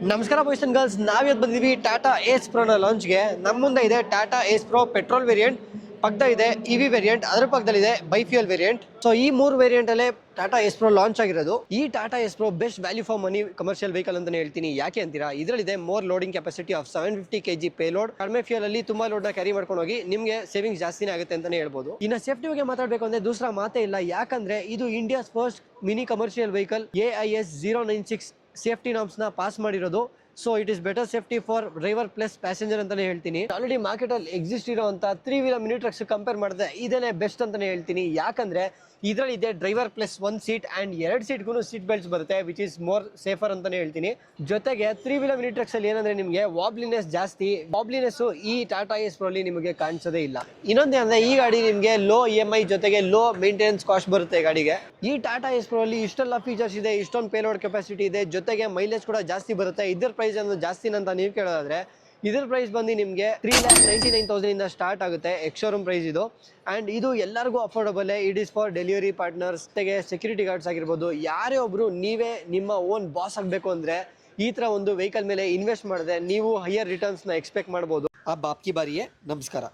ನಮಸ್ಕಾರ boys and girls, ನಾವಿವತ್ತು ಬಂದಿದ್ದೀವಿ ಟಾಟಾ ಏಸ್ ಪ್ರೋನ ಲಾಂಚ್ಗೆ. ನಮ್ಮ ಮುಂದೆ ಇದೆ Tata Ace pro petrol variant, ಪಕ್ಕದ ಇದೆ ಇವಿ ವೇರಿಯಂಟ್, ಅದರ ಪಕ್ಕದಲ್ಲಿದೆ ಬೈಫ್ಯೂಯಲ್ ವೇರಿಯಂಟ್. ಸೊ ಈ ಮೂರು ವೇರಿಯಂಟ್ ಅಲ್ಲೇ ಟಾಟಾ ಏಸ್ ಪ್ರೋ ಲಾಂಚ್ ಆಗಿರೋದು. ಈ Tata Ace pro best value for money commercial vehicle ಅಂತಾನೆ ಹೇಳ್ತೀನಿ. ಯಾಕೆ ಅಂತೀರಾ, ಇದರಲ್ಲಿದೆ more loading capacity of 750 kg payload. ಕಡಿಮೆ ಫ್ಯೂಲ್ ಅಲ್ಲಿ ತುಂಬಾ ಲೋಡ್ ನ ಕ್ಯಾರಿ ಮಾಡ್ಕೊಂಡು ಹೋಗಿ ನಿಮಗೆ ಸೇವಿಂಗ್ಸ್ ಜಾಸ್ತಿನೇ ಆಗುತ್ತೆ ಅಂತಾನೆ ಹೇಳ್ಬೋದು. ಇನ್ನು ಸೇಫ್ಟಿ ಬಗ್ಗೆ ಮಾತಾಡಬೇಕು ಅಂದ್ರೆ ದೂಸರಾ ಮಾತೇ ಇಲ್ಲ. ಯಾಕಂದ್ರೆ ಇದು India's first mini commercial vehicle AIS 096 safety norms ನ ಪಾಸ್ ಮಾಡಿರೋದು. So it is better safety for driver plus passenger ಅಂತಾನೆ ಹೇಳ್ತೀನಿ. ಆಲ್ರೆಡಿ ಮಾರ್ಕೆಟ್ ಅಲ್ಲಿ ಎಕ್ಸಿಸ್ಟ್ ಇರುವಂತ 3 ವೀಲರ್ ಮಿನಿ ಟ್ರಕ್ಸ್ ಕಂಪೇರ್ ಮಾಡಿದ್ರೆ ಇದೇನೆ ಬೆಸ್ಟ್ ಅಂತಾನೆ ಹೇಳ್ತೀನಿ. ಯಾಕಂದ್ರೆ ಇದರಲ್ಲಿ ಇದೆ ಡ್ರೈವರ್ ಪ್ಲಸ್ 1 ಸೀಟ್ ಅಂಡ್ 2 ಸೀಟ್ಗೂ ಸೀಟ್ ಬೆಲ್ಟ್ಸ್ ಬರುತ್ತೆ, ವಿಚ್ ಇಸ್ ಮೋರ್ ಸೇಫರ್ ಅಂತಾನೆ ಹೇಳ್ತೀನಿ. ಜೊತೆಗೆ 3 ವೀಲರ್ ಮಿನಿ ಟ್ರಕ್ಸ್ ಅಲ್ಲಿ ಏನಂದ್ರೆ ನಿಮಗೆ ವಾಬ್ಲಿನೆಸ್ ಜಾಸ್ತಿ. ವಾಬ್ಲಿನೆಸ್ ಈ ಟಾಟಾ ಏಸ್ ಪ್ರೋ ಅಲ್ಲಿ ನಿಮಗೆ ಕಾಣಿಸೋದೇ ಇಲ್ಲ. ಇನ್ನೊಂದೇನಂದ್ರೆ ಈ ಗಾಡಿ ನಿಮಗೆ ಲೋ EMI ಜೊತೆಗೆ ಲೋ ಮೇಂಟೆನೆನ್ಸ್ ಕಾಸ್ಟ್ ಬರುತ್ತೆ ಗಾಡಿಗೆ. ಈ ಟಾಟಾ ಏಸ್ ಪ್ರೋ ಅಲ್ಲಿ ಇಷ್ಟೆಲ್ಲ ಫೀಚರ್ಸ್ ಇದೆ, ಇಷ್ಟೊಂದು ಪೇಲೋಡ್ ಕೆಪಾಸಿಟಿ ಇದೆ, ಜೊತೆಗೆ ಮೈಲೇಜ್ ಕೂಡ ಜಾಸ್ತಿ ಬರುತ್ತೆ. ಇದರ ಪ್ರೈಸ್ ಅನ್ನು ಜಾಸ್ತಿ ಅಂತ ನೀವು ಕೇಳೋದಾದ್ರೆ ಇದರ ಪ್ರೈಸ್ ಬಂದು ನಿಮಗೆ 3,99,000 ಇಂದ ಸ್ಟಾರ್ಟ್ ಆಗುತ್ತೆ. ಎಕ್ಸ್-ಶೋರೂಮ್ ಪ್ರೈಸ್ ಇದು. ಅಂಡ್ ಇದು ಎಲ್ಲರಿಗೂ affordable. It is for delivery partners, ಜೊತೆಗೆ ಸೆಕ್ಯೂರಿಟಿ ಗಾರ್ಡ್ಸ್ ಆಗಿರ್ಬೋದು. ಯಾರೇ ಒಬ್ರು ನೀವೇ ನಿಮ್ಮ ಓನ್ ಬಾಸ್ ಆಗಬೇಕು ಅಂದ್ರೆ ಈ ತರ ಒಂದು ವೆಹಿಕಲ್ ಮೇಲೆ ಇನ್ವೆಸ್ಟ್ ಮಾಡಿದ್ರೆ ನೀವು ಹೈಯರ್ ರಿಟರ್ನ್ಸ್ ನ ಎಕ್ಸ್ಪೆಕ್ಟ್ ಮಾಡಬಹುದು. ಆ ಬಾಪ್ಕಿ ಬಾರಿಯೇ ನಮಸ್ಕಾರ.